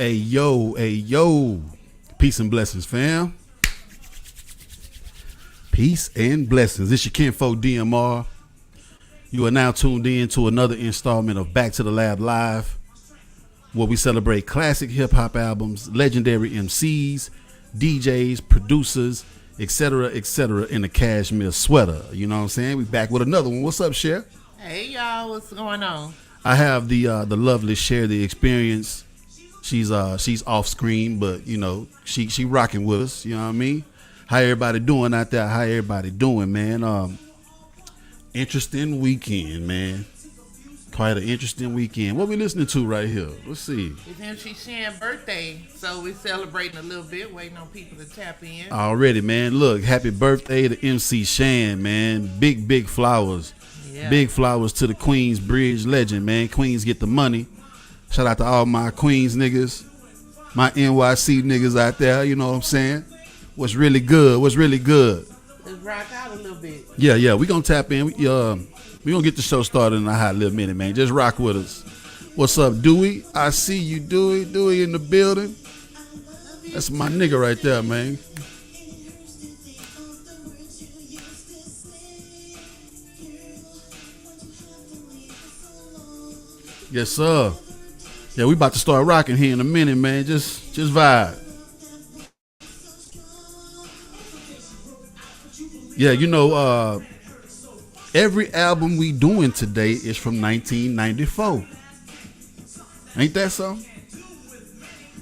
Hey yo. Peace and blessings, fam. Peace and blessings. This your Kinfolk DMR. You are now tuned in to another installment of Back to the Lab Live, where we celebrate classic hip hop albums, legendary MCs, DJs, producers, etc., in the cashmere sweater. You know what I'm saying? We back with another one. What's up, Cher? Hey y'all, what's going on? I have the lovely Cher, the experience. She's off screen, but you know she rocking with us. You know what I mean? How everybody doing out there? How everybody doing, man? Interesting weekend, man. Quite an interesting weekend. What we listening to right here? Let's see. It's MC Shan's birthday, so we're celebrating a little bit, waiting on people to tap in. Already, man. Look, happy birthday to MC Shan, man. Big flowers. Yeah. Big flowers to the Queensbridge legend, man. Queens get the money. Shout out to all my Queens niggas, my NYC niggas out there. You know what I'm saying? What's really good? Let's rock out a little bit. Yeah. We gonna tap in. We gonna get the show started in a hot little minute, man. Just rock with us. What's up, Dewey? I see you, Dewey. Dewey in the building. That's my nigga right there, man. Yes, sir. Yeah, we about to start rocking here in a minute, man. Just vibe. Yeah, you know, every album we doing today is from 1994. Ain't that so?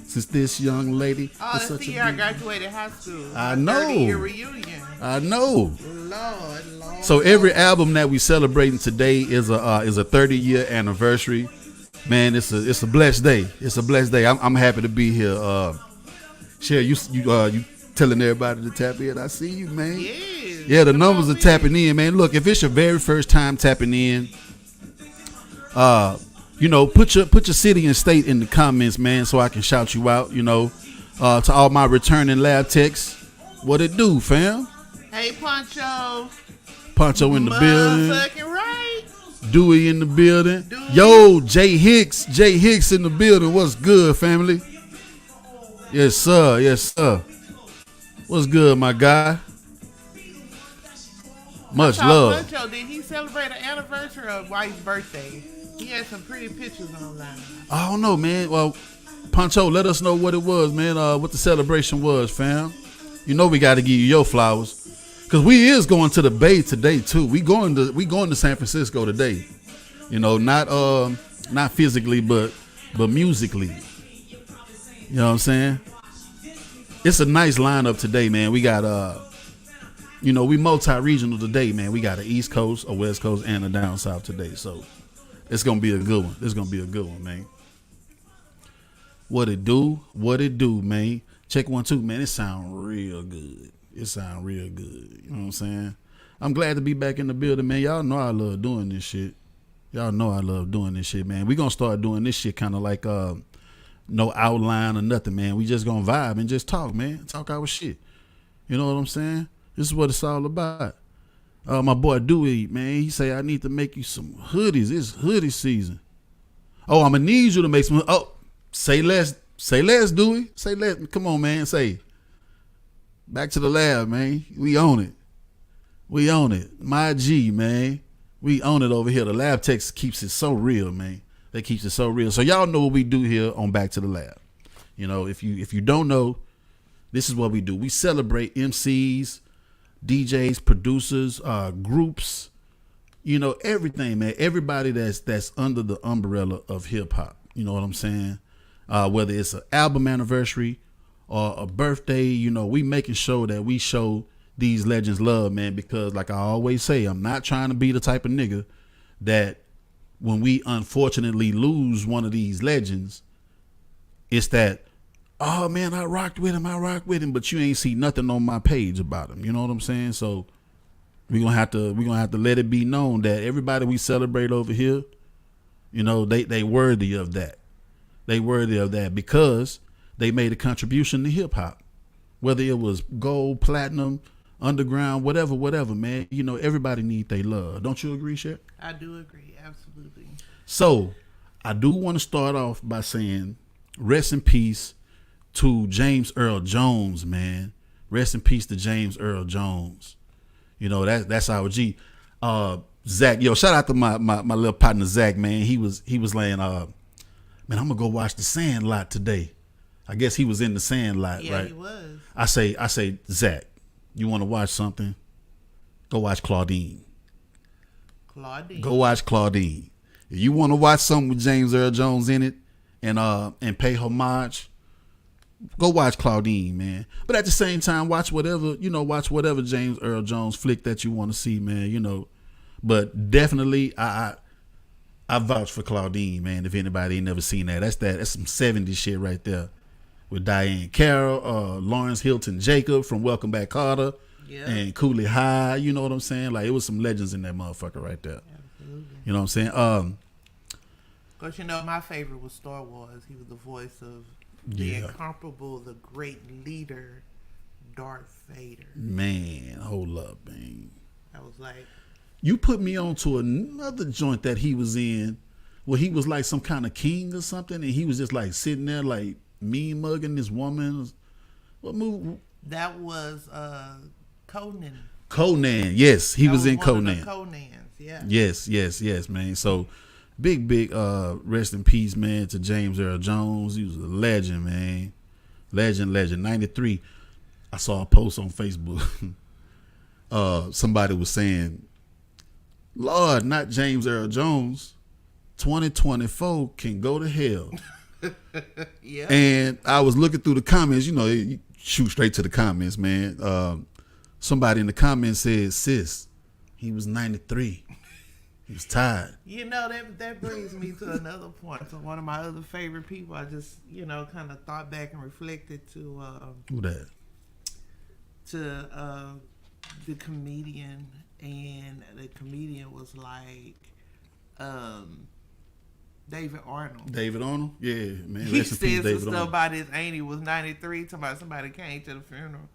Since this young lady that's the year I graduated high school. I know. 30-year reunion. I know. Lord. So every album that we celebrating today is a 30-year anniversary. Man, it's a blessed day. It's a blessed day. I'm happy to be here. Cher, you telling everybody to tap in. I see you, man. Yeah, the numbers are tapping in, man. Look, if it's your very first time tapping in, you know, put your city and state in the comments, man, so I can shout you out. You know, to all my returning lab techs, what it do, fam? Hey, Poncho in the building. Fucking right. Dewey in the building. Yo, Jay Hicks in the building. What's good, family? Yes, sir. What's good, my guy? Much love. Poncho, did he celebrate an anniversary or wife's birthday? He had some pretty pictures online. I don't know, man. Well, Poncho, let us know what it was, man. What the celebration was, fam. You know we got to give you your flowers. Cause we is going to the Bay today too. We going to San Francisco today. You know, not physically, but musically. You know what I'm saying? It's a nice lineup today, man. We got we multi-regional today, man. We got an East Coast, a West Coast, and a down south today. So it's gonna be a good one. It's gonna be a good one, man. What it do, man. Check 1 2, man. It sound real good. You know what I'm saying? I'm glad to be back in the building, man. Y'all know I love doing this shit. Man. We gonna start doing this shit kind of like no outline or nothing, man. We just gonna vibe and just talk, man. Talk our shit. You know what I'm saying? This is what it's all about. My boy Dewey, man, he say I need to make you some hoodies. It's hoodie season. Oh, I'm gonna need you to make some. Oh, say less, Dewey. Say less. Come on, man. Say. Back to the lab, man. We own it. My G, man. We own it over here. The lab text keeps it so real, man. That keeps it so real. So y'all know what we do here on Back to the Lab. You know, if you don't know, this is what we do. We celebrate MCs, DJs, producers, groups, you know, everything, man. Everybody that's under the umbrella of hip hop. You know what I'm saying? Whether it's an album anniversary or a birthday, you know, we making sure that we show these legends love, man, because like I always say, I'm not trying to be the type of nigga that when we unfortunately lose one of these legends, it's that, oh man, I rocked with him, but you ain't see nothing on my page about him. You know what I'm saying? So we're gonna have to let it be known that everybody we celebrate over here, you know, they worthy of that. They worthy of that because they made a contribution to hip hop, whether it was gold, platinum, underground, whatever, man. You know, everybody need their love. Don't you agree, Shep? I do agree, absolutely. So I do want to start off by saying rest in peace to James Earl Jones, man. Rest in peace to James Earl Jones. You know, that's our G. Zach, yo, shout out to my little partner Zach, man. He was laying man, I'm gonna go watch The Sandlot today. I guess he was in The Sandlot, Yeah, right? he was. I say, Zach, you want to watch something? Go watch Claudine. Go watch Claudine. If you want to watch something with James Earl Jones in it and pay homage, go watch Claudine, man. But at the same time, watch whatever James Earl Jones flick that you want to see, man. You know, but definitely, I vouch for Claudine, man. If anybody ain't never seen that, that's some 70s shit right there. With Diane Carroll, Lawrence Hilton Jacob from Welcome Back Kotter, and Cooley High. You know what I'm saying? Like, it was some legends in that motherfucker right there. Absolutely. You know what I'm saying? Because, you know, my favorite was Star Wars. He was the voice of the incomparable, the great leader, Darth Vader. Man, hold up, man. I was like... You put me on to another joint that he was in where he was like some kind of king or something, and he was just like sitting there like mean mugging this woman. What movie? That was Conan. Conan, yes. He was in Conan. Conans, yeah. Yes, man. So big rest in peace, man, to James Earl Jones. He was a legend, man. Legend. 93. I saw a post on Facebook. Somebody was saying, Lord, not James Earl Jones. 2024 can go to hell. Yeah. And I was looking through the comments. You know, you shoot straight to the comments, man. Somebody in the comments said, sis, he was 93. He was tired. You know, that brings me to another point. So one of my other favorite people, I just, you know, kind of thought back and reflected to... Who that? To the comedian, and the comedian was like David Arnold. David Arnold? Yeah, man. He Rest in peace, said David some stuff Arnold. about his auntie was 93. Talking about somebody came to the funeral.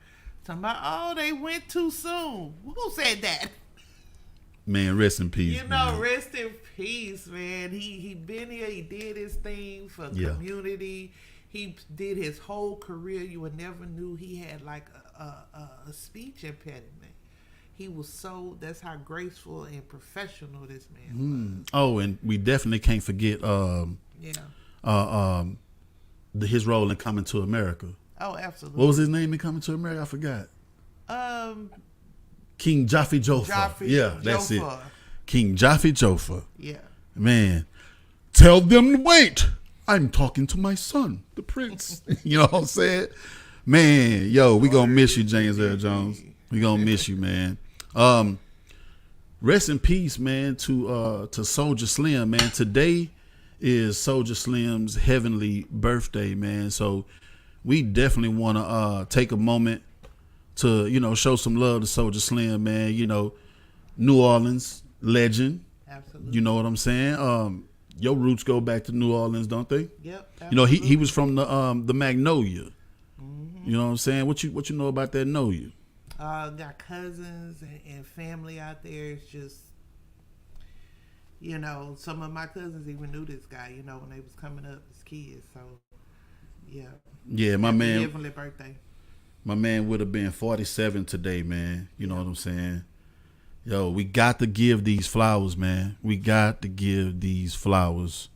Talking about, oh, they went too soon. Who said that? Man, rest in peace. You know, man. rest in peace, man. He been here. He did his thing for community. He did his whole career. You would never knew he had like a speech impediment. He was that's how graceful and professional this man was. Oh, and we definitely can't forget his role in Coming to America. Oh, absolutely. What was his name in Coming to America? I forgot. King Jaffe Joffer. That's it. King Jaffe Joffer. Yeah. Man, tell them to wait. I'm talking to my son, the prince. You know what I'm saying? Man, yo, we gonna miss you, James Earl Jones. We gonna miss you, man. Rest in peace, man, to Soulja Slim, man. Today is Soulja Slim's heavenly birthday, man. So we definitely want to take a moment to, you know, show some love to Soulja Slim, man. You know, New Orleans legend. Absolutely. You know what I'm saying? Your roots go back to New Orleans, don't they? Yep. Absolutely. You know, he was from the Magnolia. Mm-hmm. You know what I'm saying? What you know about that Magnolia? Got cousins and family out there. It's just, you know, some of my cousins even knew this guy, you know, when they was coming up as kids. So, yeah. Yeah, my man. Heavenly birthday. My man would have been 47 today, man. You know what I'm saying? Yo, we got to give these flowers, man. We got to give these flowers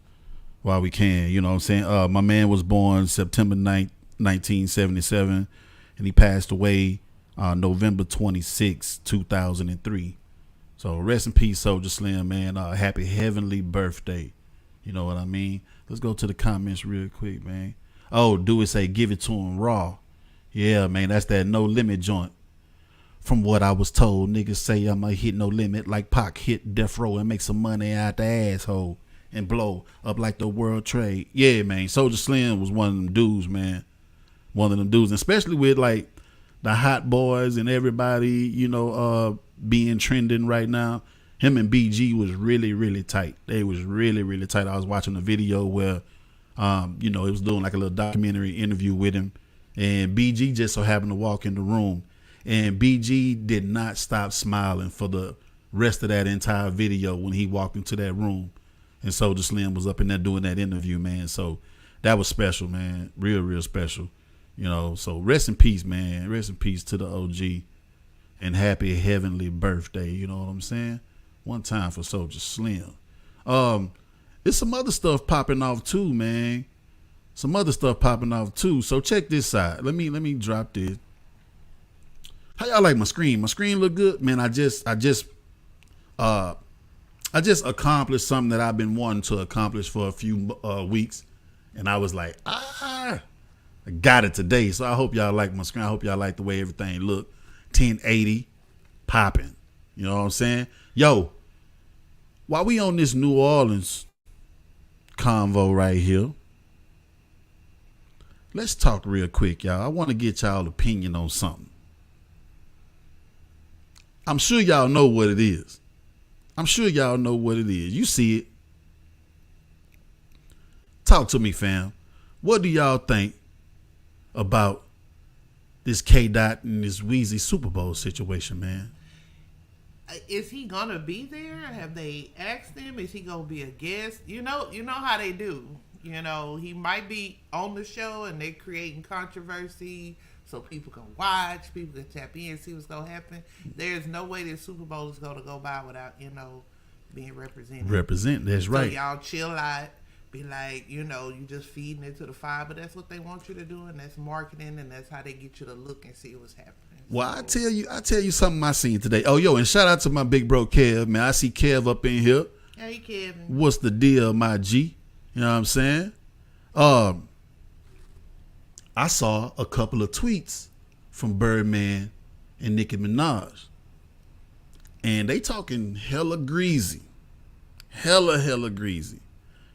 while we can. You know what I'm saying? My man was born September 9th, 1977, and he passed away November 26, 2003. So rest in peace, Soulja Slim, man. Happy heavenly birthday. You know what I mean? Let's go to the comments real quick, man. Oh, do it say give it to him raw. Yeah, man, that's that No Limit joint. From what I was told, niggas say I'ma hit No Limit like Pac hit Death Row and make some money out the asshole and blow up like the World Trade. Yeah, man, Soulja Slim was one of them dudes, man. One of them dudes, especially with like the Hot Boys and everybody, you know, being trending right now. Him and B.I.G was really, really tight. They was really, really tight. I was watching a video where, you know, it was doing like a little documentary interview with him, and B.I.G just so happened to walk in the room, and B.I.G did not stop smiling for the rest of that entire video when he walked into that room, and Soulja Slim was up in there doing that interview, man. So that was special, man. Real special. You know, so rest in peace, man. Rest in peace to the OG, and happy heavenly birthday. You know what I'm saying? One time for Soulja Slim. There's some other stuff popping off too, man. Some other stuff popping off too. So check this out. Let me drop this. How y'all like my screen? My screen look good, man. I just accomplished something that I've been wanting to accomplish for a few weeks, and I was like, I got it today. So I hope y'all like my screen. I hope y'all like the way everything look. 1080 popping. You know what I'm saying? Yo, while we on this New Orleans convo right here, let's talk real quick, y'all. I want to get y'all opinion on something. I'm sure y'all know what it is. You see it. Talk to me, fam. What do y'all think about this K-Dot and this Weezy Super Bowl situation, man? Is he gonna be there? Have they asked him? Is he gonna be a guest? You know how they do. You know, he might be on the show and they're creating controversy so people can watch, people can tap in and see what's gonna happen. There's no way this Super Bowl is gonna go by without being represented. That's right. So y'all chill out. Be like, you just feeding it to the fire, but that's what they want you to do, and that's marketing, and that's how they get you to look and see what's happening. Well, I tell you something I seen today. Oh, yo, and shout out to my big bro Kev, man. I see Kev up in here. Hey, Kevin. What's the deal, my G? You know what I'm saying? I saw a couple of tweets from Birdman and Nicki Minaj, and they talking hella greasy.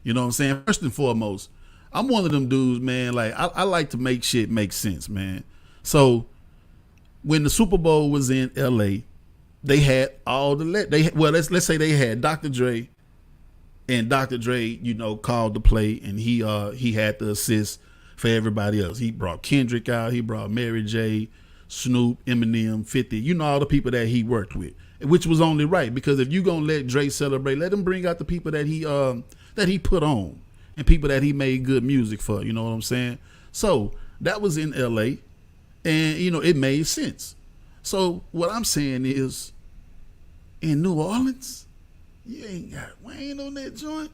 You know what I'm saying? First and foremost, I'm one of them dudes, man. Like I like to make shit make sense, man. So when the Super Bowl was in LA, they had all the let's say they had Dr. Dre, and Dr. Dre, called the play, and he had the assist for everybody else. He brought Kendrick out, he brought Mary J, Snoop, Eminem, 50, all the people that he worked with, which was only right, because if you gonna let Dre celebrate, let him bring out the people that he put on and people that he made good music for. You know what I'm saying? So that was in LA, and it made sense. So what I'm saying is, in New Orleans, you ain't got Wayne on that joint.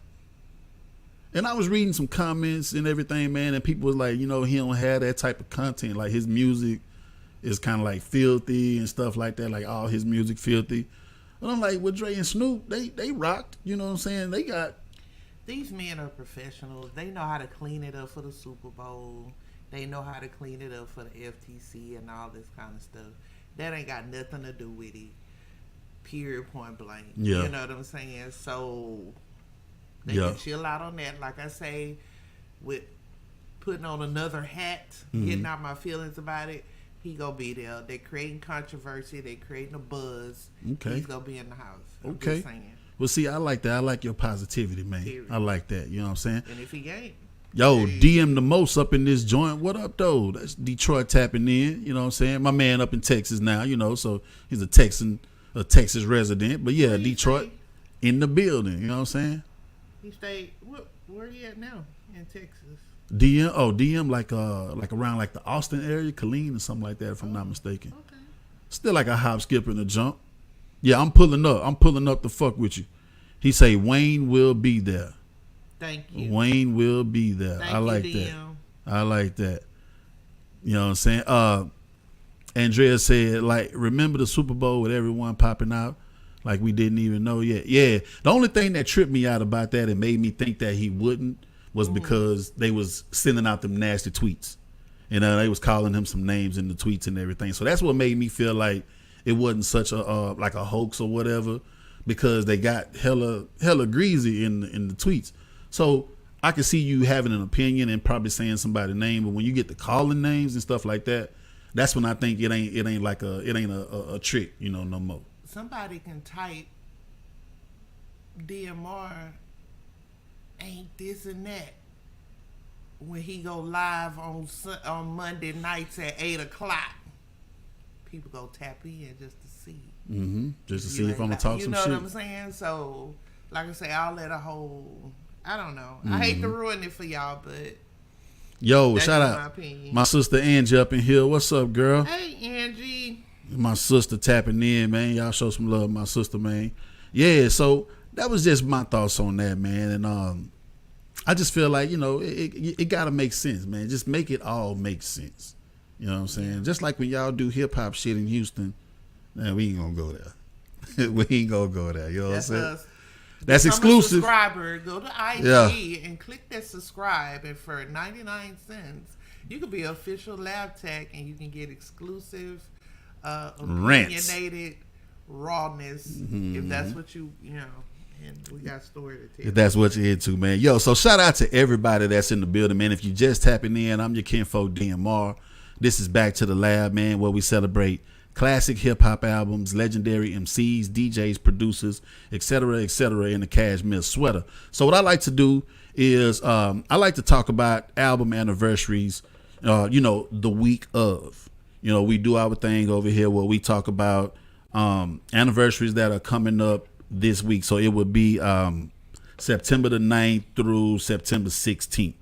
And I was reading some comments and everything, man, and people was like, he don't have that type of content. Like, his music is kind of like filthy and stuff like that. Like, all his music filthy. But I'm like, with Dre and Snoop, they rocked. You know what I'm saying? These men are professionals. They know how to clean it up for the Super Bowl. They know how to clean it up for the FTC and all this kind of stuff. That ain't got nothing to do with it. Period, point blank. Yeah. You know what I'm saying? So they can chill out on that. Like I say, with putting on another hat, getting out my feelings about it, he gonna be there. They creating controversy. They creating a buzz. Okay. He's gonna be in the house. I'm just saying. Well, see, I like that. I like your positivity, man. Period. I like that. You know what I'm saying? And if he ain't, yo, DM the most up in this joint. What up, though? That's Detroit tapping in. You know what I'm saying? My man up in Texas now, so he's a Texas resident. But yeah, Detroit in the building. You know what I'm saying? He stayed. Where he at now in Texas? DM like around like the Austin area, Killeen or something like that, if I'm not mistaken. Okay. Still like a hop, skip, and a jump. Yeah, I'm pulling up to fuck with you. He say Wayne will be there. Thank you. Wayne will be there. I like that. I like that. You know what I'm saying? Andrea said, like, remember the Super Bowl with everyone popping out like we didn't even know yet. Yeah. The only thing that tripped me out about that and made me think that he wouldn't was because they was sending out them nasty tweets. They was calling him some names in the tweets and everything. So that's what made me feel like it wasn't such a like a hoax or whatever, because they got hella greasy in the tweets. So I can see you having an opinion and probably saying somebody's name, but when you get to calling names and stuff like that, that's when I think it ain't a trick, no more. Somebody can type DMR ain't this and that when he go live on Monday nights at 8:00. People go tap in just to see. Just to see if I'm gonna talk some shit. You know what I'm saying? So, like I say, I'll let a whole. I don't know. I hate to ruin it for y'all, but Yo, That's shout my out opinion. my sister Angie up in here. What's up, girl? Hey, Angie. My sister tapping in, man. Y'all show some love, my sister, man. Yeah, so that was just my thoughts on that, man. And I just feel like, you know, it gotta make sense, man. Just make it all make sense. You know what I'm saying? Just like when y'all do hip hop shit in Houston, man, we ain't gonna go there. We ain't gonna go there. You know what I'm saying? Us. That's Become exclusive. A subscriber, go to IG and click that subscribe, and for 99 cents, you can be an official Lab Tech, and you can get exclusive, opinionated rawness, if that's what you know. And we got a story to tell. If that's what you're into, man. Yo, so shout out to everybody that's in the building, man. If you just tapping in, I'm your kinfolk DMR. This is Back to the Lab, man, where we celebrate classic hip-hop albums, legendary MCs, DJs, producers, etc., in the cashmere sweater. So what I like to do is I like to talk about album anniversaries, you know, the week of. You know, we do our thing over here where we talk about anniversaries that are coming up this week. So it would be September the 9th through September 16th.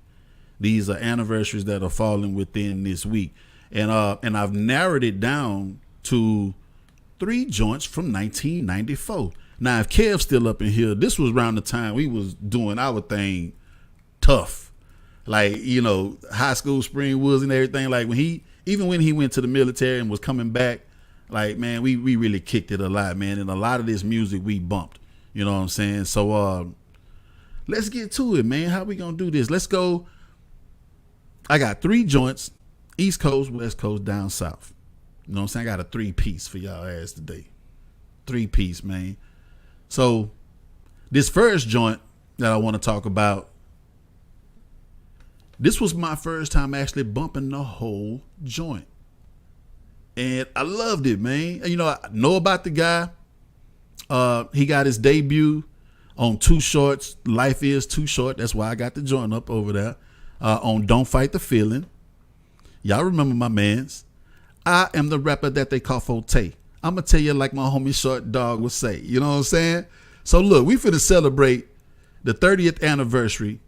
These are anniversaries that are falling within this week. And I've narrowed it down to 3 joints from 1994. Now, if Kev's still up in here, this was around the time we was doing our thing tough. Like, you know, high school, spring woods and everything. Like when he went to the military and was coming back, like, man, we really kicked it a lot, man. And a lot of this music we bumped. You know what I'm saying? So let's get to it, man. How we gonna do this? Let's go. I got 3 joints, East Coast, West Coast, down south. You know what I'm saying? I got a 3-piece for y'all ass today. 3-piece, man. So this first joint that I want to talk about, this was my first time actually bumping the whole joint. And I loved it, man. You know, I know about the guy. He got his debut on Too Short's Life Is Too Short. That's why I got the joint up over there. On Don't Fight the Feeling. Y'all remember my mans. I am the rapper that they call Forte. I'm going to tell you like my homie Short Dog would say. You know what I'm saying? So look, we finna celebrate the 30th anniversary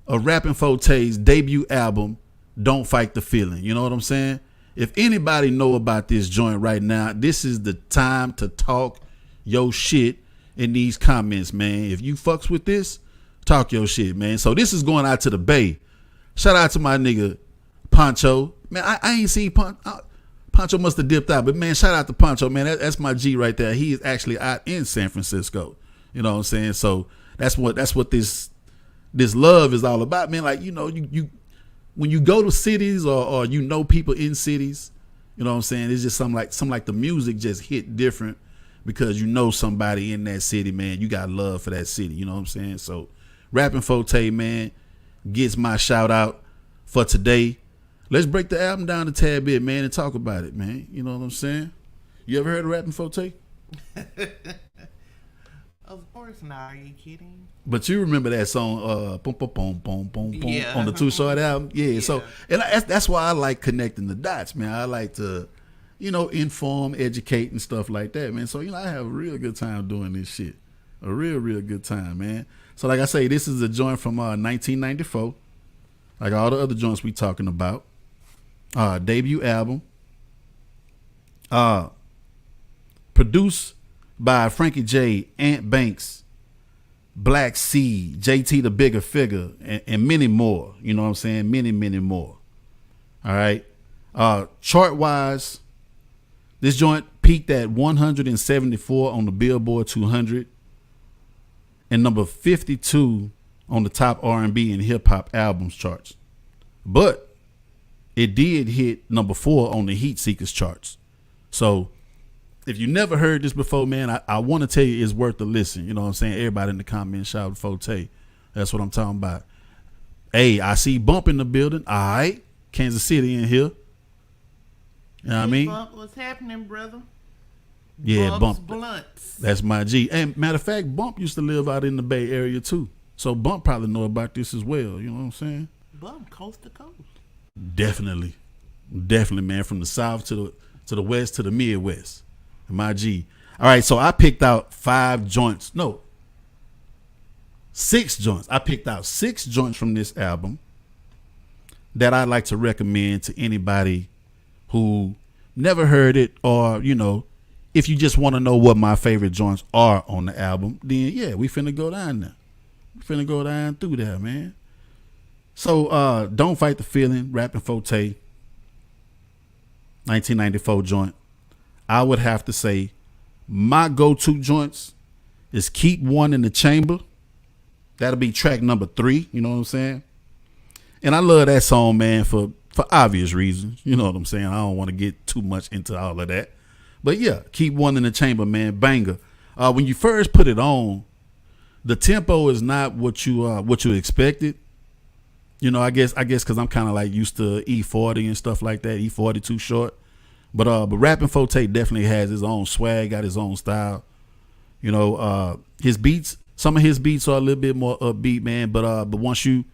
of Rappin' Forte's debut album, Don't Fight the Feeling. You know what I'm saying? If anybody know about this joint right now, this is the time to talk your shit in these comments, man. If you fucks with this, talk your shit, man. So this is going out to the Bay. Shout out to my nigga Poncho. Man, I ain't seen Poncho must have dipped out, but man, shout out to Poncho, man. That's my G right there. He is actually out in San Francisco. You know what I'm saying? So that's what this love is all about, man. Like, you know, you when you go to cities or you know people in cities, you know what I'm saying? It's just something like the music just hit different because you know somebody in that city, man. You got love for that city. You know what I'm saying? So Rappin' Forte, man, gets my shout out for today. Let's break the album down a tad bit, man, and talk about it, man. You know what I'm saying? You ever heard of Rappin' Forte? Of course not. Are you kidding? But you remember that song, boom, boom, boom, boom, boom, boom, Yeah. on the Too Short album? Yeah. So, and that's why I like connecting the dots, man. I like to, you know, inform, educate, and stuff like that, man. So, you know, I have a real good time doing this shit. A real, real good time, man. So, like I say, this is a joint from 1994. Like all the other joints we talking about. Debut album. Produced by Frankie J, Ant Banks, Black C, JT the Bigger Figure, and many more. You know what I'm saying? Many, many more. All right. Chart wise, this joint peaked at 174 on the Billboard 200 and number 52 on the top R&B and hip hop albums charts. But it did hit number 4 on the Heat Seekers charts. So if you never heard this before, man, I want to tell you it's worth a listen. You know what I'm saying? Everybody in the comments shout out Forte. That's what I'm talking about. Hey, I see Bump in the building. All right. Kansas City in here. You know what I mean? Bump, what's happening, brother? Yeah, Bump's Bump. Blunts. That's my G. And matter of fact, Bump used to live out in the Bay Area too. So Bump probably know about this as well. You know what I'm saying? Bump coast to coast. Definitely. Definitely, man. From the South to the West to the Midwest. My G. All right, so I picked out 6 joints. I picked out 6 joints from this album. that I'd like to recommend to anybody who never heard it, or if you just want to know what my favorite joints are on the album, then yeah, we finna go down there. We finna go down through there, man. So Don't Fight the Feeling, Rapping Forte, 1994 joint. I would have to say my go-to joints is Keep One in the Chamber. That'll be track number 3, you know what I'm saying? And I love that song, man, for obvious reasons. You know what I'm saying? I don't want to get too much into all of that. But yeah, Keep One in the Chamber, man, banger. When you first put it on, the tempo is not what you expected. I guess because I'm kind of like used to E40 and stuff like that. E40 Too Short. But Rapping Forte definitely has his own swag, got his own style. His beats, some of his beats are a little bit more upbeat, man. But once you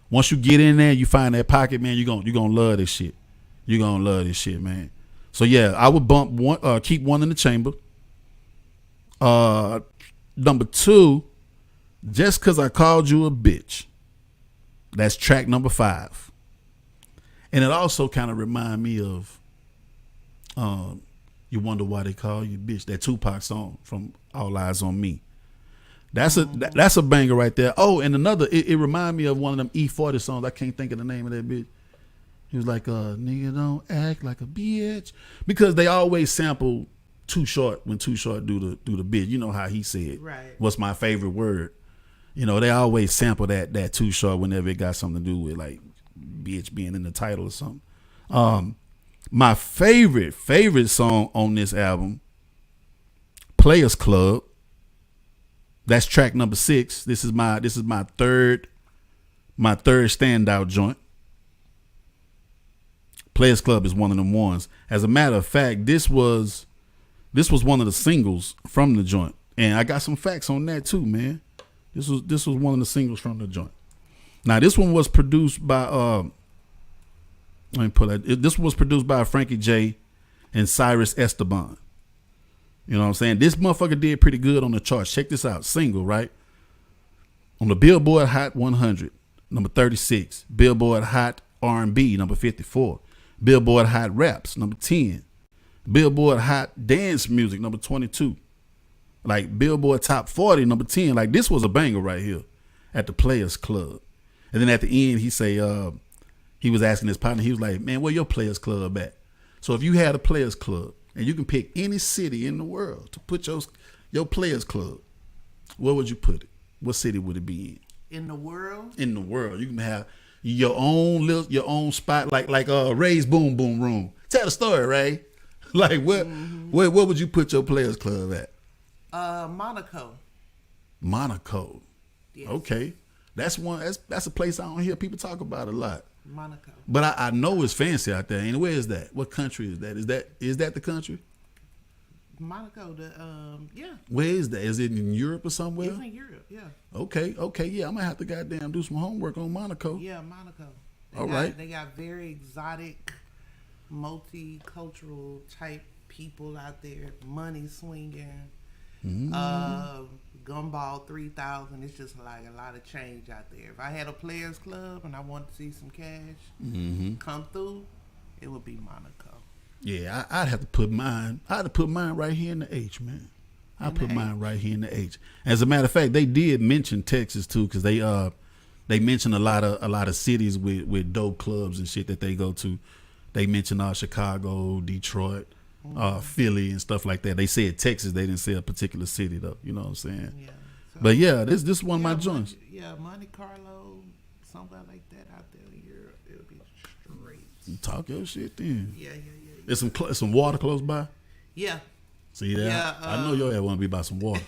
get in there, you find that pocket, man, you're gonna love this shit. You're gonna love this shit, man. So yeah, I would bump one, Keep One in the Chamber. Number 2, Just Cause I Called You a Bitch. That's track number 5. And it also kind of remind me of You Wonder Why They Call You Bitch, that Tupac song from All Eyes on Me. That's a banger right there. Oh, and another, it remind me of one of them E40 songs. I can't think of the name of that bitch. He was like, nigga don't act like a bitch. Because they always sample Too Short when Too Short do the bitch. You know how he said, right, what's my favorite word? They always sample that Too Short whenever it got something to do with like bitch being in the title or something. My favorite song on this album, Players Club. That's track number 6. This is my third standout joint. Players Club is one of them ones. As a matter of fact, this was one of the singles from the joint, and I got some facts on that too, man. This was one of the singles from the joint. Now this one was produced by this was produced by Frankie J and Cyrus Esteban. You know what I'm saying? This motherfucker did pretty good on the charts. Check this out. Single, right? On the Billboard Hot 100, number 36. Billboard Hot R&B, number 54. Billboard Hot Raps, number 10. Billboard Hot Dance Music, number 22. Like Billboard Top 40, number 10. Like this was a banger right here at the Players Club. And then at the end, he say, he was asking his partner, he was like, man, where your Players Club at? So if you had a Players Club, and you can pick any city in the world to put your Players Club, where would you put it? What city would it be in? In the world? In the world. You can have your own spot, like Ray's Boom Boom Room. Tell the story, Ray. Like where would you put your Players Club at? Monaco. Monaco. Yes. Okay. That's a place I don't hear people talk about a lot. Monaco. But I know it's fancy out there. And where is that? What country is that? Is that the country? Monaco, yeah. Where is that? Is it in Europe or somewhere? It's in Europe, yeah. Okay, yeah. I'm gonna have to goddamn do some homework on Monaco. Yeah, Monaco. They got very exotic, multicultural type people out there. Money swinging. Gumball 3000. It's just like a lot of change out there. If I had a Players Club and I wanted to see some cash come through, it would be Monaco. Yeah, I'd have to put mine. I'd have to put mine right here in the H, man. I'd put mine right here in the H. As a matter of fact, they did mention Texas too, because they mentioned a lot of cities with dope clubs and shit that they go to. They mentioned Chicago, Detroit, Philly, and stuff like that. They said Texas. They didn't say a particular city though. You know what I'm saying? Yeah. So, but yeah, this is one of my joints. Monte Carlo, somewhere like that out there in Europe, it'll be straight. You talk your shit then. Yeah. There's some water close by. Yeah. See that? Yeah, I know your ass want to be by some water.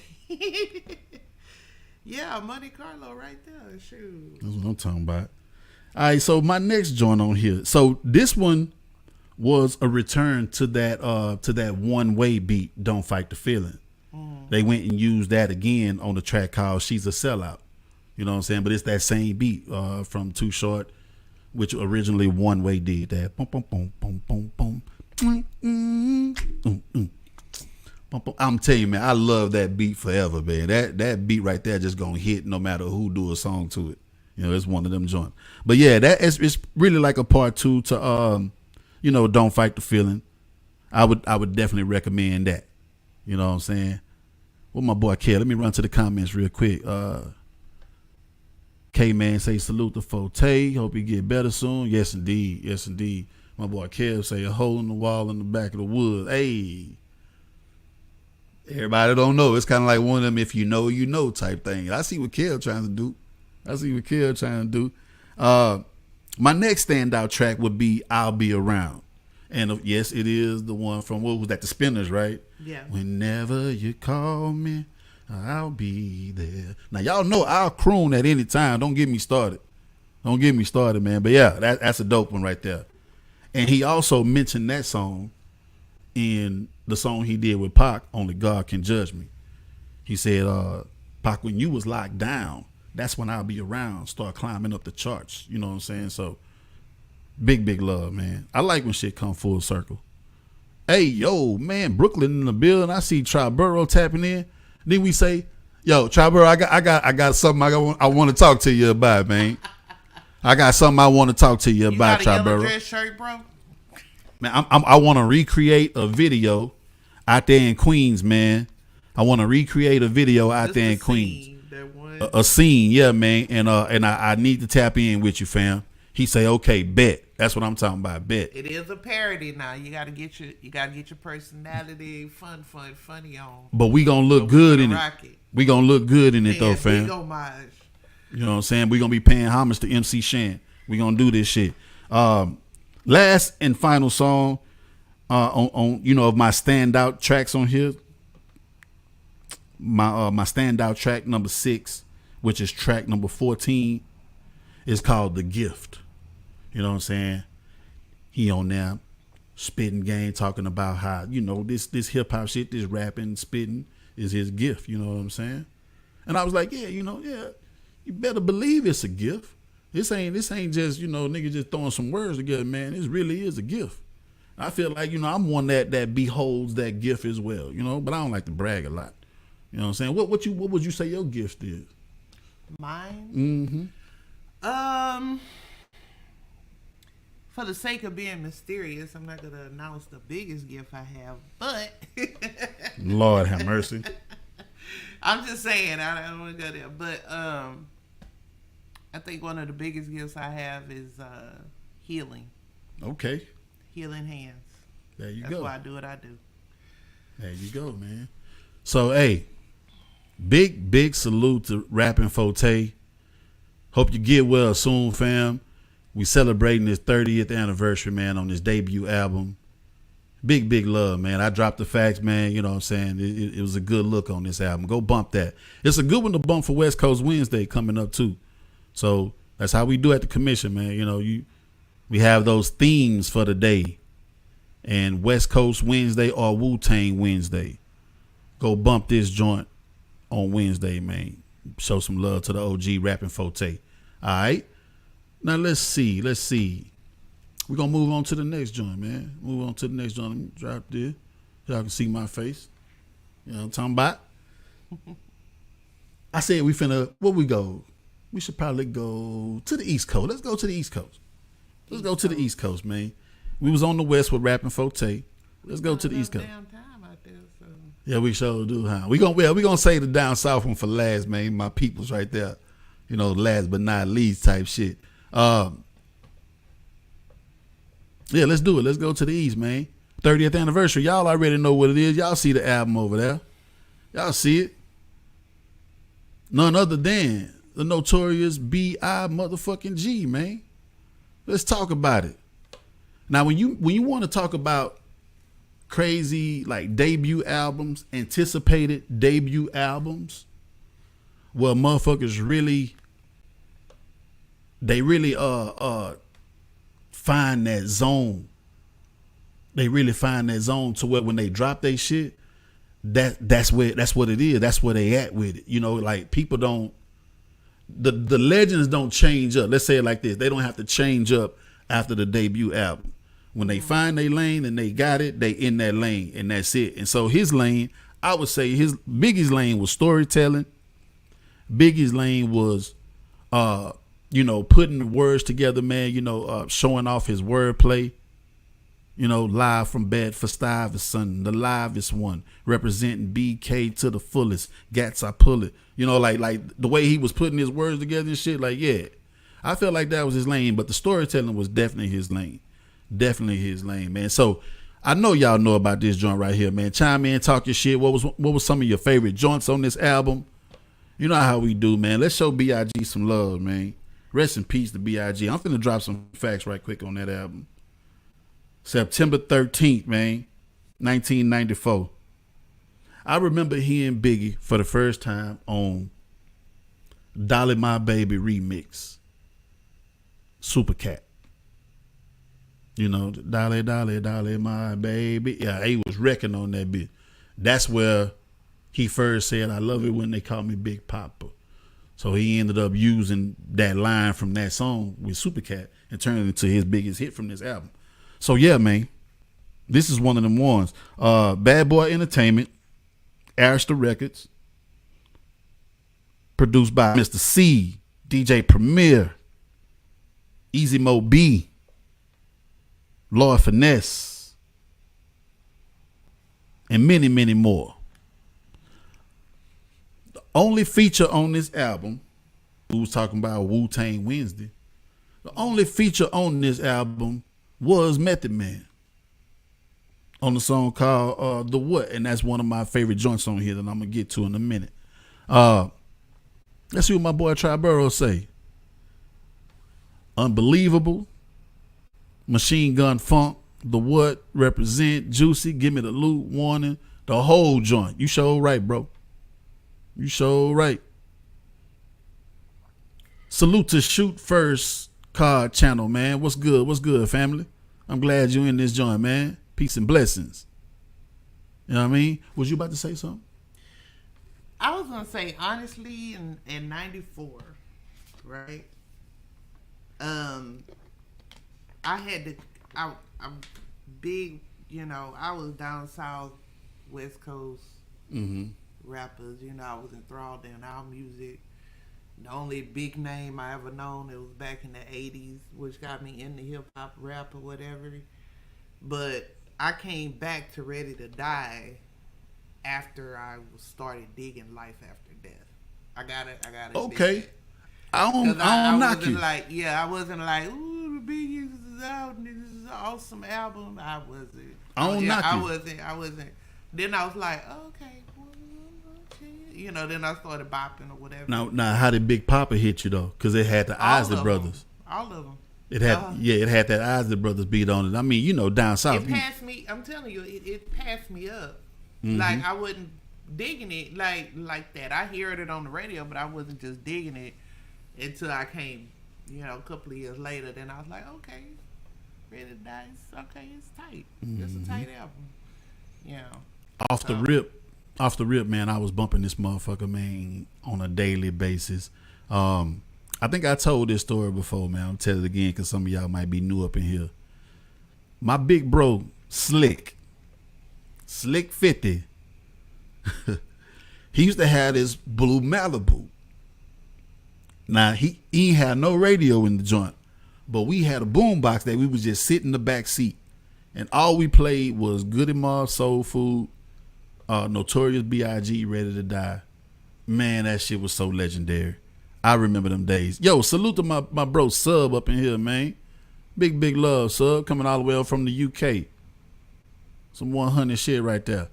Yeah, Monte Carlo right there. Shoot. That's what I'm talking about. All right, so my next joint on here. So this one was a return to that one way beat, Don't Fight the Feeling. They went and used that again on the track called She's a Sellout. You know what I'm saying? But it's that same beat from Too Short, which originally One Way did that. Boom, boom, boom, boom, boom, boom. I'm telling you, man, I love that beat forever, man. That beat right there just gonna hit no matter who do a song to it. You know, it's one of them joints. But yeah, it's really like a part 2 to Don't Fight the Feeling. I would definitely recommend that. You know what I'm saying? Well, my boy K, let me run to the comments real quick. K-Man say salute to Forte. Hope you get better soon. Yes, indeed. Yes, indeed. My boy Kev say a hole in the wall in the back of the woods. Hey. Everybody don't know. It's kind of like one of them if you know type thing. I see what Kev trying to do. My next standout track would be I'll Be Around. And yes, it is the one from, what was that, the Spinners, right? Yeah. Whenever you call me, I'll be there. Now, y'all know I'll croon at any time. Don't get me started. Man. But yeah, that's a dope one right there. And he also mentioned that song in the song he did with Pac, Only God Can Judge Me. He said, Pac, when you was locked down, that's when I'll be around, start climbing up the charts. You know what I'm saying? So, big love, man. I like when shit come full circle. Hey, yo, man, Brooklyn in the building. I see Triborough tapping in. Then we say, yo, Triborough, I got something I want to talk to you about, man. I got something I want to talk to you about, Triborough. You got a yellow dress shirt, bro? Man, I want to recreate a video out there in Queens, man. I want to recreate a video out there in Queens. A scene, yeah, man. And I need to tap in with you, fam. He say, okay, bet. That's what I'm talking about, bet. It is a parody now. You gotta get your personality, funny on. But we gonna look good in it. We gonna look good in it though, fam. Big homage. You know what I'm saying? We gonna be paying homage to MC Shan. We gonna do this shit. Last and final song on of my standout tracks on here. My standout track number 6, which is track number 14, is called The Gift. You know what I'm saying? He on there spitting game, talking about how, this hip hop shit, this rapping, spitting is his gift. You know what I'm saying? And I was like, yeah, you better believe it's a gift. This ain't just, nigga just throwing some words together, man. This really is a gift. I feel like, I'm one that beholds that gift as well, but I don't like to brag a lot. You know what I'm saying? What would you say your gift is? Mine? Mm-hmm. For the sake of being mysterious, I'm not going to announce the biggest gift I have, but... Lord have mercy. I'm just saying, I don't want to go there. But I think one of the biggest gifts I have is healing. Okay. Healing hands. There you go. That's why I do what I do. There you go, man. So, hey, big salute to Rappin' Forte. Hope you get well soon, fam. We celebrating his 30th anniversary, man, on his debut album. Big love, man. I dropped the facts, man. You know what I'm saying? It was a good look on this album. Go bump that. It's a good one to bump for West Coast Wednesday coming up, too. So that's how we do at the commission, man. We have those themes for the day. And West Coast Wednesday or Wu-Tang Wednesday. Go bump this joint on Wednesday, man. Show some love to the OG Rappin' Forte. All right? Now, let's see. We're going to move on to the next joint, man. Move on to the next joint. Let me drop this. Y'all can see my face. You know what I'm talking about? I said where we go? We should probably go to the East Coast. Let's go to the East Coast. Let's go to the East Coast, man. We was on the West with Rappin' Forte. Let's go to the East Coast. Yeah, we sure do, huh? We gonna say the down south one for last, man. My people's right there. Last but not least type shit. Yeah, let's do it. Let's go to the East, man. 30th anniversary. Y'all already know what it is. Y'all see the album over there. Y'all see it. None other than the notorious B.I. motherfucking G, man. Let's talk about it. Now, when you want to talk about crazy like debut albums, anticipated debut albums, well, motherfuckers really find that zone. They really find that zone to where when they drop their shit, that's what it is. That's where they at with it. Like people don't, the legends don't change up. Let's say it like this. They don't have to change up after the debut album. When they find their lane and they got it, they in that lane and that's it. And so his lane, I would say Biggie's lane was storytelling. Biggie's lane was putting words together, man, showing off his wordplay. Live from Bedford Stuyvesant, the livest one, representing BK to the fullest. Gats, I pull it. Like the way he was putting his words together and shit. Like, yeah, I felt like that was his lane, but the storytelling was definitely his lane. Definitely his lane, man. So I know y'all know about this joint right here, man. Chime in, talk your shit. What was some of your favorite joints on this album? You know how we do, man. Let's show B.I.G. some love, man. Rest in peace to B.I.G. I'm finna drop some facts right quick on that album. September 13th, man, 1994. I remember hearing Biggie for the first time on Dolly My Baby remix. Super Cat. Dolly, Dolly, Dolly, my baby. Yeah, he was wrecking on that bit. That's where he first said, I love it when they call me Big Papa. So he ended up using that line from that song with Super Cat and turned it into his biggest hit from this album. So yeah, man, this is one of them ones. Bad Boy Entertainment, Arista Records, produced by Mr. C, DJ Premier, Easy Mo B, Lord Finesse, and many, many more. The only feature on this album, we was talking about Wu-Tang Wednesday, the only feature on this album was Method Man on the song called The What, and that's one of my favorite joints on here that I'm gonna get to in a minute. Let's see what my boy Triborough say. Unbelievable, Machine Gun Funk, The What, Represent, Juicy, Give Me the Loot, Warning, the whole joint. You sure right, bro. You sure right. Salute to Shoot First Card Channel, man. What's good? What's good, family? I'm glad you in this joint, man. Peace and blessings. You know what I mean? Was you about to say something? I was gonna say, honestly, in '94, right? I had to. I'm big. I was down south, West Coast rappers. I was enthralled in our music. The only big name I ever known, it was back in the 80s, which got me into hip-hop, rap, or whatever. But I came back to Ready to Die after I started digging life after death. I gotta okay. admit I don't knock you. I wasn't like, ooh, the Biggie is out, this is an awesome album. I wasn't. I don't knock you. I wasn't. Then I was like, okay. Then I started bopping or whatever. Now, how did Big Papa hit you though? Because it had the Isley Brothers. All of them. It had that Isley Brothers beat on it. I mean, down south. It passed me. I'm telling you, it passed me up. Mm-hmm. Like I wasn't digging it like that. I heard it on the radio, but I wasn't just digging it until I came, a couple of years later. Then I was like, okay, Ready to Die. It's tight. Mm-hmm. It's a tight album. Off the rip, man, I was bumping this motherfucker, man, on a daily basis. I think I told this story before, man. I'll tell it again because some of y'all might be new up in here. My big bro, Slick 50, he used to have this blue Malibu. Now, he ain't had no radio in the joint, but we had a boombox that we would just sit in the back seat. And all we played was Goody Mob, Soul Food, Notorious B.I.G., Ready to Die. Man, that shit was so legendary. I remember them days. Yo, salute to my bro Sub up in here, man. Big love, Sub, coming all the way up from the UK. Some 100 shit right there.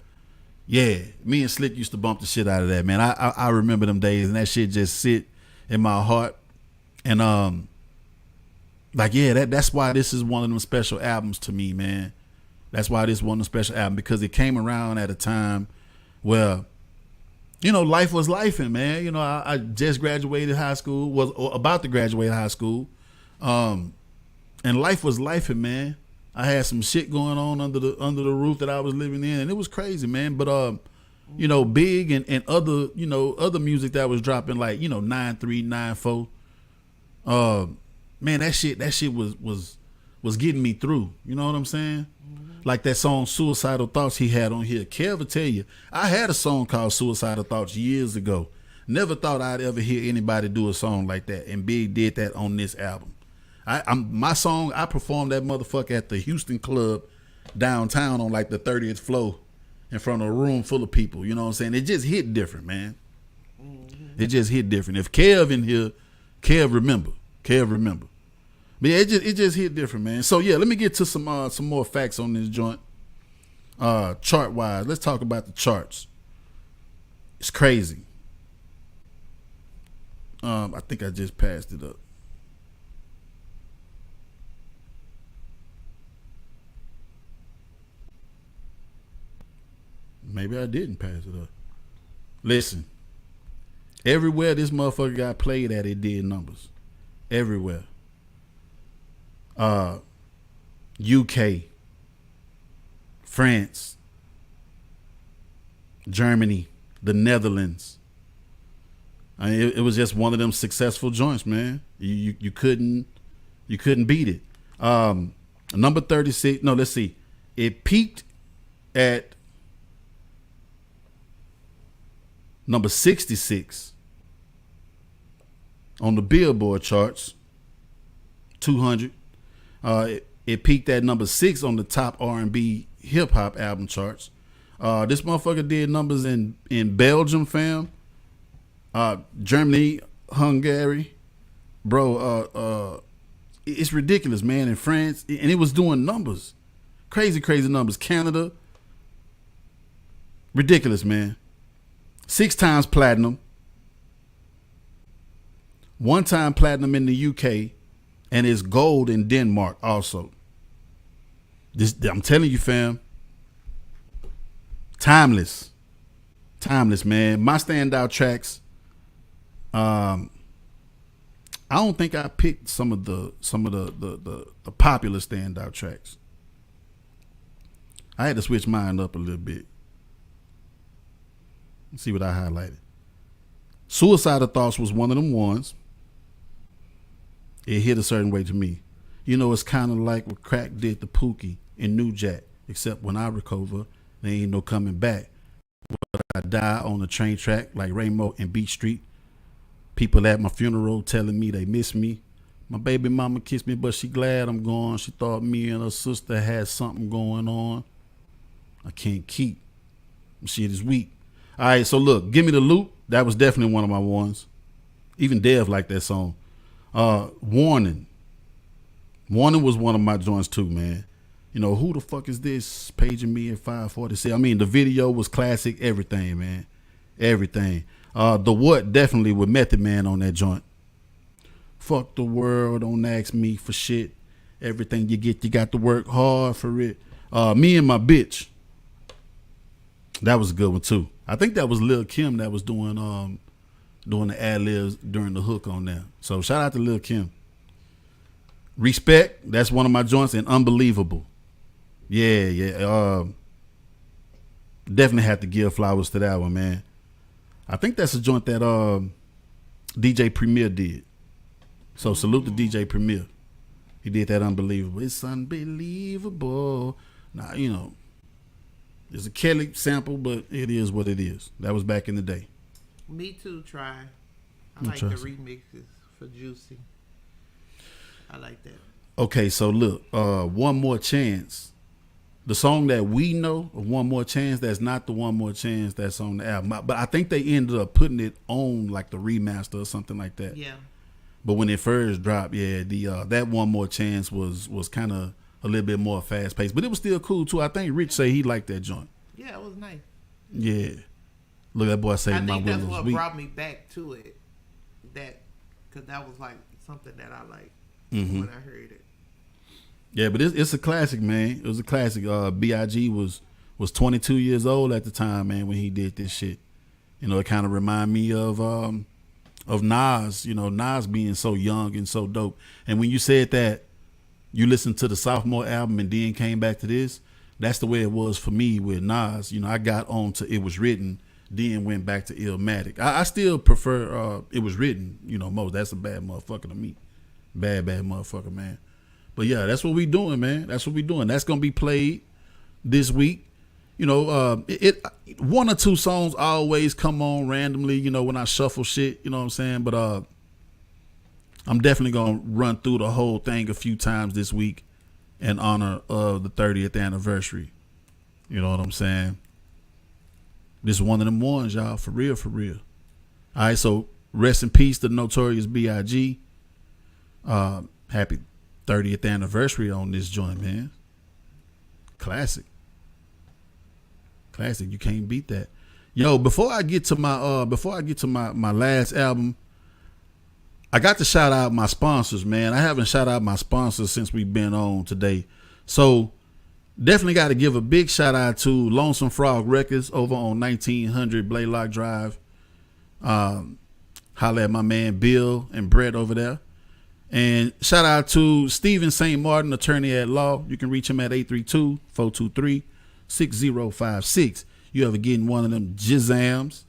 Yeah, me and Slick used to bump the shit out of that, man. I remember them days, and that shit just sit in my heart. And that's why this is one of them special albums to me, man. That's why this one of the special album, because it came around at a time where, life was lifing, man. I just graduated high school, was about to graduate high school, and life was lifing, man. I had some shit going on under the roof that I was living in, and it was crazy, man. But Big and other other music that was dropping, like 9-3, 9-4. Man, that shit was getting me through. You know what I'm saying? Like that song Suicidal Thoughts he had on here. Kev will tell you, I had a song called Suicidal Thoughts years ago. Never thought I'd ever hear anybody do a song like that, and Big did that on this album. My song, I performed that motherfucker at the Houston Club downtown on like the 30th floor in front of a room full of people. You know what I'm saying? It just hit different, man. It just hit different. If Kev in here, Kev remember. But yeah, it just hit different, man. So yeah, let me get to some more facts on this joint. Chart wise, let's talk about the charts. It's crazy. I think I just passed it up. Maybe I didn't pass it up. Listen, everywhere this motherfucker got played at, it did numbers. Everywhere. UK, France, Germany, the Netherlands. I mean, it was just one of them successful joints, man. You couldn't beat it. Number 36. No, let's see. It peaked at number 66 on the Billboard charts. 200. It peaked at number 6 on the top R&B hip hop album charts. This motherfucker did numbers in Belgium, fam. Germany, Hungary, bro. It's ridiculous, man. In France, and it was doing numbers, crazy numbers. Canada, ridiculous, man. 6 times platinum, 1 time platinum in the UK, and it's gold in Denmark also. I'm telling you, fam. Timeless, man. My standout tracks. I don't think I picked some of the popular standout tracks. I had to switch mine up a little bit. Let's see what I highlighted. Suicidal Thoughts was one of them ones. It hit a certain way to me. You know, it's kind of like what Crack did to Pookie and New Jack, except when I recover, there ain't no coming back. But I die on the train track like Rainbow and Beach Street. People at my funeral telling me they miss me. My baby mama kissed me, but she glad I'm gone. She thought me and her sister had something going on. I can't keep. Shit is weak. All right, so look, Give Me the Loop. That was definitely one of my ones. Even Dev liked that song. Warning. Warning was one of my joints too, man. You know, who the fuck is this paging me at 5:46? I mean, the video was classic. Everything, man. Everything. The What definitely with Method Man on that joint. Fuck the world, don't ask me for shit. Everything you get, you got to work hard for it. Me and My Bitch. That was a good one too. I think that was Lil Kim that was doing the ad-libs during the hook on there. So shout out to Lil Kim. Respect, that's one of my joints, and Unbelievable. Yeah. Definitely have to give flowers to that one, man. I think that's a joint that DJ Premier did. So salute to DJ Premier. He did that Unbelievable. It's unbelievable. Now, you know, it's a Kelly sample, but it is what it is. That was back in the day. Me Too, Try. I like the remixes for Juicy. I like that. Okay, so look, One More Chance. The song that we know of One More Chance, that's not the One More Chance that's on the album. But I think they ended up putting it on like the remaster or something like that. Yeah. But when it first dropped, yeah, that One More Chance was kind of a little bit more fast paced. But it was still cool too. I think Rich say he liked that joint. Yeah, it was nice. Yeah. Look, that boy say I my think that's will what weak. brought me back to it. Because that was like something that I liked when I heard it. Yeah, but it's a classic, man. It was a classic. B.I.G. was 22 years old at the time, man, when he did this shit. You know, it kind of remind me of Nas. You know, Nas being so young and so dope. And when you said that you listened to the sophomore album and then came back to this, that's the way it was for me with Nas. You know, I got on to It Was Written, then went back to Illmatic. I still prefer It Was Written, you know, most. That's a bad motherfucker to me. Bad motherfucker, man. But yeah, that's what we doing, man. That's what we doing. That's going to be played this week. You know, one or two songs always come on randomly, you know, when I shuffle shit, you know what I'm saying? But I'm definitely gonna run through the whole thing a few times this week in honor of the 30th anniversary. You know what I'm saying? This is one of them ones, y'all, for real, for real. All right, so rest in peace to Notorious B.I.G. Happy 30th anniversary on this joint, man. Classic. Classic. You can't beat that. Yo, before I get to my last album, I got to shout out my sponsors, man. I haven't shout out my sponsors since we've been on today. So definitely got to give a big shout out to Lonesome Frog Records over on 1900 Blaylock Drive. Holla at my man Bill and Brett over there. And shout out to Stephen St. Martin, attorney at law. You can reach him at 832-423-6056. You ever getting one of them jizzams,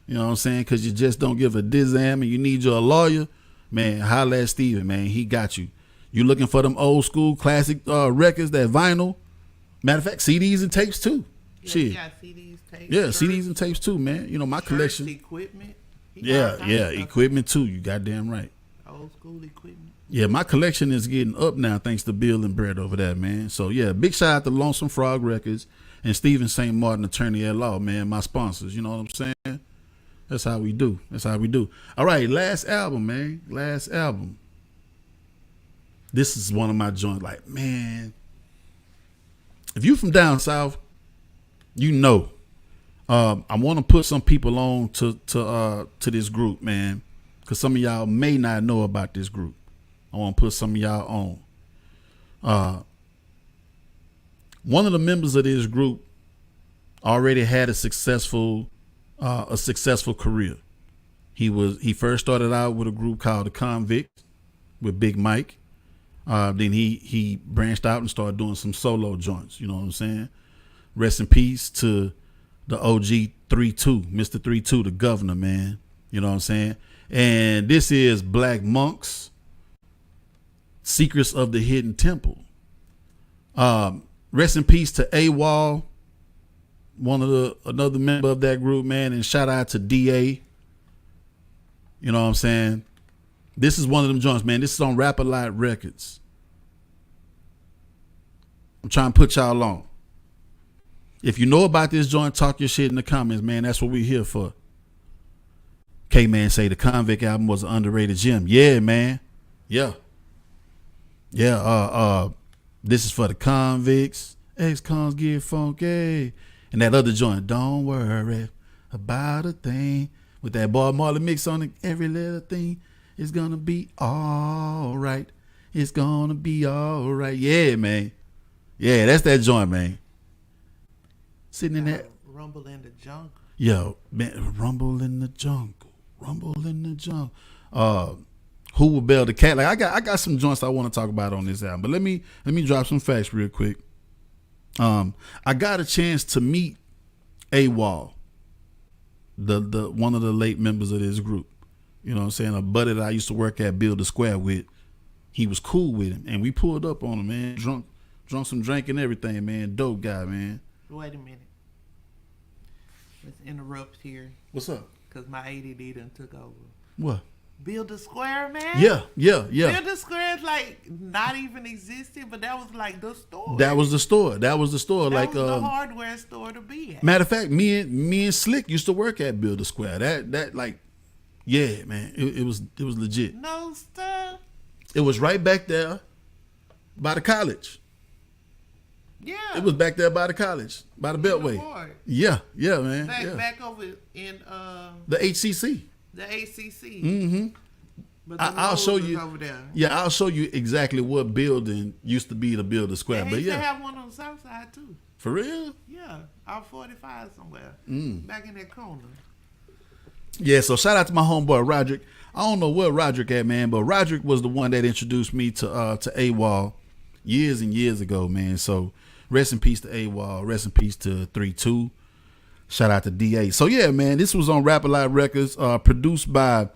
you know what I'm saying, because you just don't give a dizzam and you need your lawyer, man, holla at Stephen, man. He got you. You looking for them old school classic records, that vinyl. Matter of fact, CDs and tapes too. Yeah, Shit. got CDs, tapes, Yeah, shirts, CDs and tapes too, man. You know, my shirts, collection. Equipment. Yeah, equipment too. You goddamn right. Old school equipment. Yeah, my collection is getting up now thanks to Bill and Brett over there, man. So, yeah, big shout out to Lonesome Frog Records and Stephen St. Martin, attorney at law, man, my sponsors. You know what I'm saying? That's how we do. That's how we do. All right, last album, man. Last album. This is one of my joints. Like, man, if you from down south, you know. I want to put some people on to this group, man, because some of y'all may not know about this group. I want to put some of y'all on. One of the members of this group already had a successful career. He first started out with a group called the Convicts with Big Mike. Then he branched out and started doing some solo joints. You know what I'm saying? Rest in peace to the OG 3-2, Mr. 3-2, the governor, man. You know what I'm saying? And this is Black Monks, Secrets of the Hidden Temple. Rest in peace to AWOL, another member of that group, man. And shout out to DA. You know what I'm saying? This is one of them joints, man. This is on Rap-A-Lot Records. I'm trying to put y'all on. If you know about this joint, talk your shit in the comments, man. That's what we're here for. K-Man say the Convict album was an underrated gem. Yeah, man. Yeah. Yeah, this is for the convicts. Ex-cons get funky. And that other joint, don't worry about a thing. With that Bob Marley mix on it, every little thing is gonna be all right. It's gonna be all right. Yeah, man. Yeah, that's that joint, man. Sitting in that. Rumble in the Jungle. Yo, man, Rumble in the Jungle. Rumble in the Jungle. Who Will Bail the Cat? Like I got some joints I want to talk about on this album. But let me drop some facts real quick. I got a chance to meet AWOL, the one of the late members of this group. You know what I'm saying? A buddy that I used to work at Build the Square with. He was cool with him. And we pulled up on him, man. Drunk some drink and everything, man. Dope guy, man. Wait a minute. Let's interrupt here. What's up? Because my ADD done took over. What? Build a Square, man. Yeah. Build a Square is like not even existing, but that was like the store. That was the store. That was like the hardware store to be at. Matter of fact, me and Slick used to work at Build a Square. That like, yeah, man, it was legit. No stuff. It was right back there by the college. Yeah. It was back there by the college, by the Beltway. Yeah, man. Back over in the HCC. The ACC. Mm-hmm. But I'll show you over there. Yeah, I'll show you exactly what building used to be the Build a Square. They but used yeah, to have one on the south side too. For real? Yeah, out 45 somewhere. Back in that corner. Yeah, so shout out to my homeboy Roderick. I don't know where Roderick at, man, but Roderick was the one that introduced me to AWOL years and years ago, man. So rest in peace to AWOL. Rest in peace to 3-2. Shout out to DA. So yeah, man, this was on Rap-A-Lot Records, produced by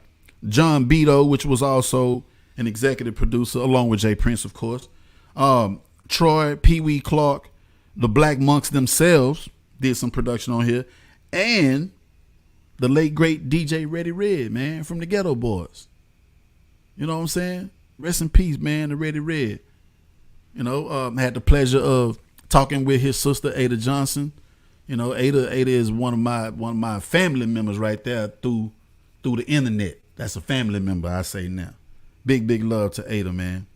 John Beto, which was also an executive producer, along with Jay Prince, of course. Troy, Pee Wee Clark, the Black Monks themselves, did some production on here, and the late great DJ Ready Red, man, from the Ghetto Boys. You know what I'm saying? Rest in peace, man, to Ready Red. You know, had the pleasure of talking with his sister Ada Johnson. You know, Ada is one of my family members right there through the internet. That's a family member, I say now. Big love to Ada, man.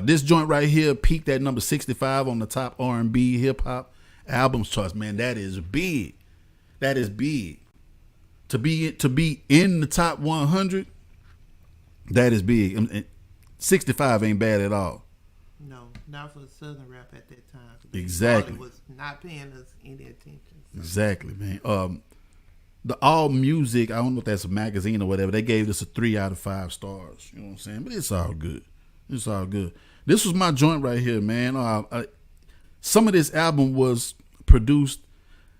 This joint right here peaked at number 65 on the top R&B hip hop albums charts. Man, that is big. That is big. To be in the top 100, that is big. 65 ain't bad at all. No, not for Southern rap at that time. Exactly. Was not paying us any attention. So. Exactly, man. The All Music, I don't know if that's a magazine or whatever, they gave this a 3 out of 5 stars. You know what I'm saying? But it's all good. It's all good. This was my joint right here, man. Some of this album was produced.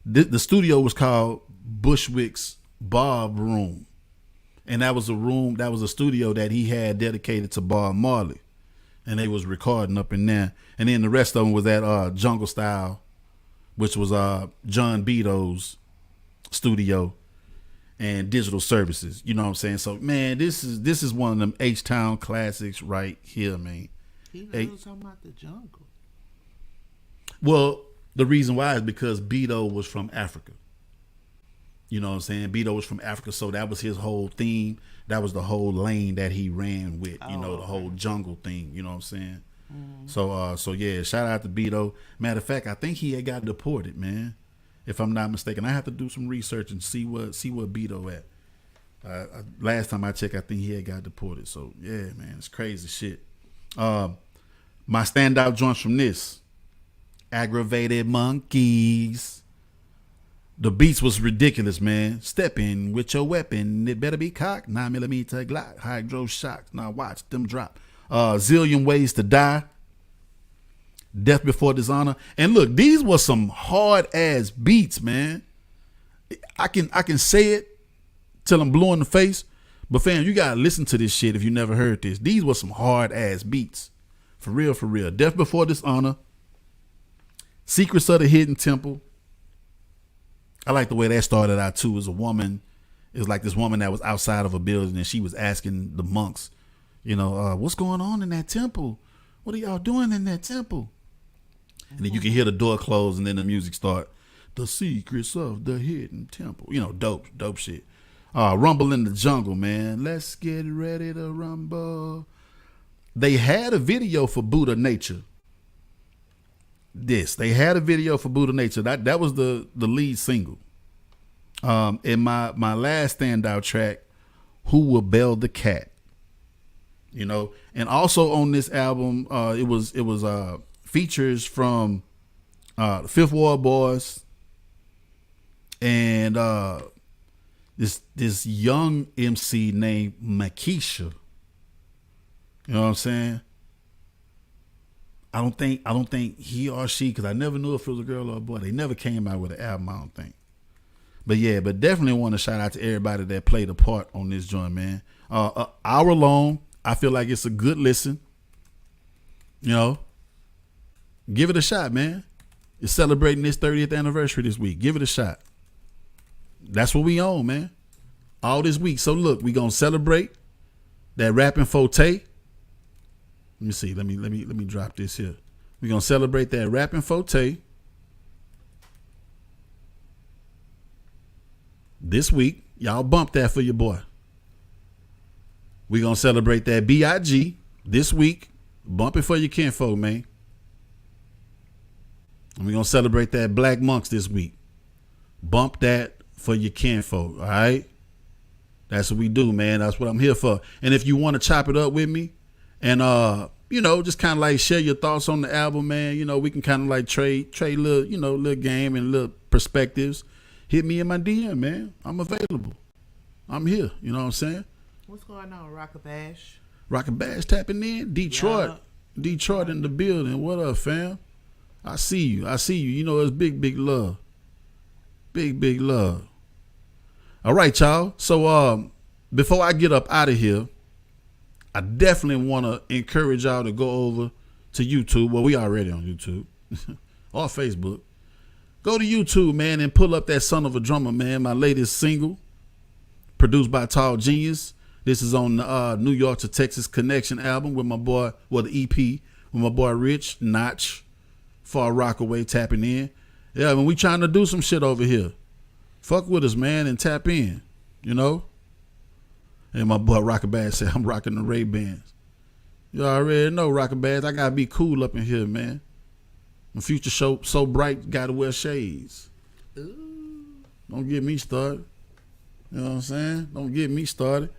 The studio was called Bushwick's Bob Room, and that was a studio that he had dedicated to Bob Marley, and they was recording up in there. And then the rest of them was at Jungle Style, which was John Beato's studio, and Digital Services. You know what I'm saying? So man, this is one of them H-Town classics right here, man. He was talking about the jungle. Well, the reason why is because Beto was from Africa. You know what I'm saying? Beto was from Africa, so that was his whole theme. That was the whole lane that he ran with, the whole jungle thing. You know what I'm saying? Mm-hmm. So yeah, shout out to Beto. Matter of fact, I think he had got deported, man. If I'm not mistaken, I have to do some research and see what Beto at. Last time I checked, I think he had got deported. So yeah, man, it's crazy shit. My standout joints from this: Aggravated Monkeys. The beats was ridiculous, man. Step in with your weapon. It better be cocked. 9mm Glock. Hydro shocks. Now watch them drop. Zillion Ways to Die. Death Before Dishonor. And look, these were some hard ass beats, man. I can say it till I'm blue in the face, but fam, you gotta listen to this shit if you never heard this. These were some hard ass beats. For real, for real. Death Before Dishonor. Secrets of the Hidden Temple. I like the way that started out too. As a woman, it was like this woman that was outside of a building and she was asking the monks, what's going on in that temple? What are y'all doing in that temple? And then you can hear the door close and then the music start. The secrets of the hidden temple. Dope shit. Rumble in the Jungle, man. Let's get ready to rumble. They had a video for Buddha Nature. They had a video for Buddha Nature. That was the lead single. In my last standout track, Who Will Bell the Cat? And also on this album, it was features from the Fifth Ward Boys and this young MC named Makisha. You know what I'm saying? I don't think he or she, because I never knew if it was a girl or a boy. They never came out with an album, I don't think. But yeah, definitely want to shout out to everybody that played a part on this joint, man. Hour long. I feel like it's a good listen. Give it a shot, man. It's celebrating its 30th anniversary this week. Give it a shot. That's what we own, man. All this week. So look, we gonna celebrate that rapping forte. Let me see. Let me drop this here. We're gonna celebrate that rapping forte this week. Y'all bump that for your boy. We're gonna celebrate that B.I.G. this week. Bump it for your kinfolk, man. And we're gonna celebrate that Black Monks this week. Bump that for your kinfolk, all right? That's what we do, man. That's what I'm here for. And if you want to chop it up with me, and just kind of like share your thoughts on the album, man. We can kind of like trade little game and little perspectives. Hit me in my DM, man. I'm available. I'm here. You know what I'm saying? What's going on, Rockabash? Rockabash tapping in. Detroit in the building. What up, fam? I see you. It's big love. Big love. All right, y'all. So before I get up out of here, I definitely want to encourage y'all to go over to YouTube. Well, we already on YouTube or Facebook. go to YouTube, man, and pull up that Son of a Drummer, man. My latest single, produced by Tall Genius. This is on the New York to Texas Connection album with my boy, well, the EP, with my boy Rich, Notch, Far Rockaway, tapping in. Yeah, when we trying to do some shit over here. Fuck with us, man, and tap in, you know? And my boy Rockabad said, I'm rocking the Ray-Bans. You already know, Rockabad, I gotta be cool up in here, man. My future so bright, gotta wear shades. Ooh. Don't get me started. You know what I'm saying? Don't get me started.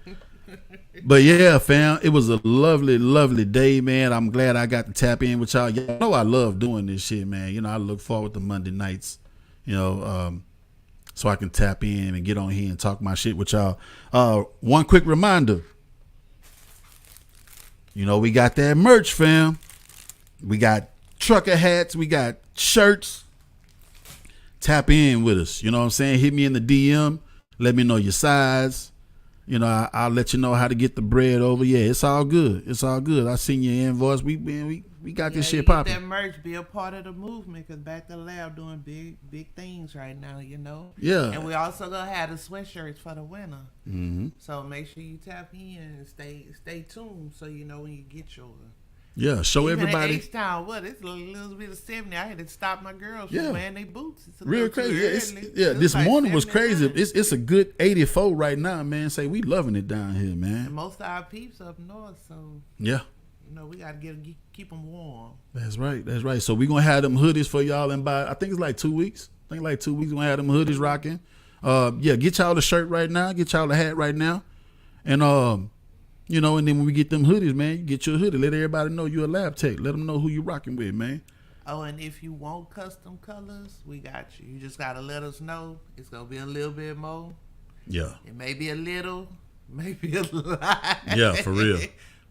But yeah, fam, it was a lovely, lovely day, man. I'm glad I got to tap in with y'all. Y'all know I love doing this shit, man. You know, I look forward to Monday nights, you know, so I can tap in and get on here and talk my shit with y'all. One quick reminder. You know, we got that merch, fam. We got trucker hats. We got shirts. Tap in with us. You know what I'm saying? Hit me in the DM. Let me know your size. You know, I'll let you know how to get the bread over. Yeah, it's all good. It's all good. I seen your invoice. We got this shit popping. That merch, be a part of the movement, because Back to the Lab doing big things right now, you know. Yeah. And we also gonna have the sweatshirts for the winter. Mm-hmm. So make sure you tap in and stay tuned so you know when you get yours. Yeah, show even everybody. H Town, what? It's a little bit of 70. I had to stop my girls from Yeah. wearing their boots. It's a Real little too crazy. early. Yeah, this like morning was 79. crazy. It's a good 84 right now, man. Say we loving it down here, And man. most of our peeps up north, so Yeah. you know we gotta keep them warm. That's right. That's right. So we gonna have them hoodies for y'all in about, I think it's like 2 weeks. I think like 2 weeks we gonna have them hoodies rocking. Yeah, get y'all the shirt right now. Get y'all the hat right now. And you know, and then when we get them hoodies, man, you get your hoodie. Let everybody know you're a lab tech. Let them know who you rocking with, man. Oh, and if you want custom colors, we got you. You just gotta let us know. It's gonna be a little bit more. Yeah. It may be a little, maybe a lot. Yeah, for real.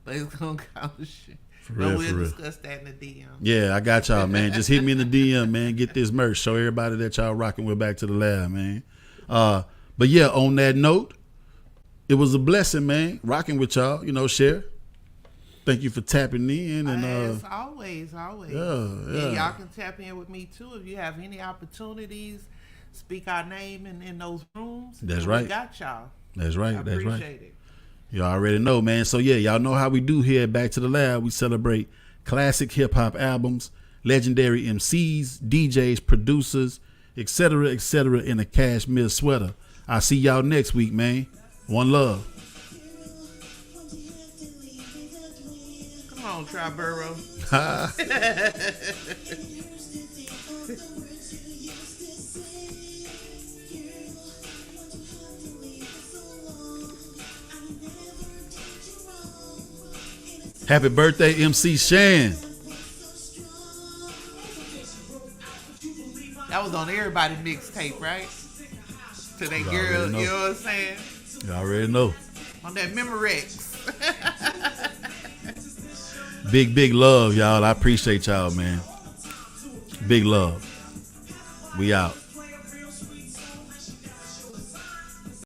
But it's gonna cost you. For real, But we'll for real. discuss that in the DM. Yeah, I got y'all, man. Just hit me in the DM, man. Get this merch. Show everybody that y'all rocking with Back to the Lab, man. But yeah, on that note, it was a blessing, man. Rocking with y'all, you know, share. Thank you for tapping in, and As always. yeah. And y'all can tap in with me too if you have any opportunities. Speak our name in those rooms. That's and right. We got y'all. That's right. I That's right. appreciate it. You already know, man. So yeah, y'all know how we do here at Back to the Lab. We celebrate classic hip hop albums, legendary MCs, DJs, producers, etc., in a cashmere sweater. I'll see y'all next week, man. One love. Come on, Triborough. Happy birthday, MC Shan. That was on everybody mixtape, right? To that You girl, already know. you know what I'm saying? You already know. On that Memorex. Big love, y'all. I appreciate y'all, man. Big love. We out.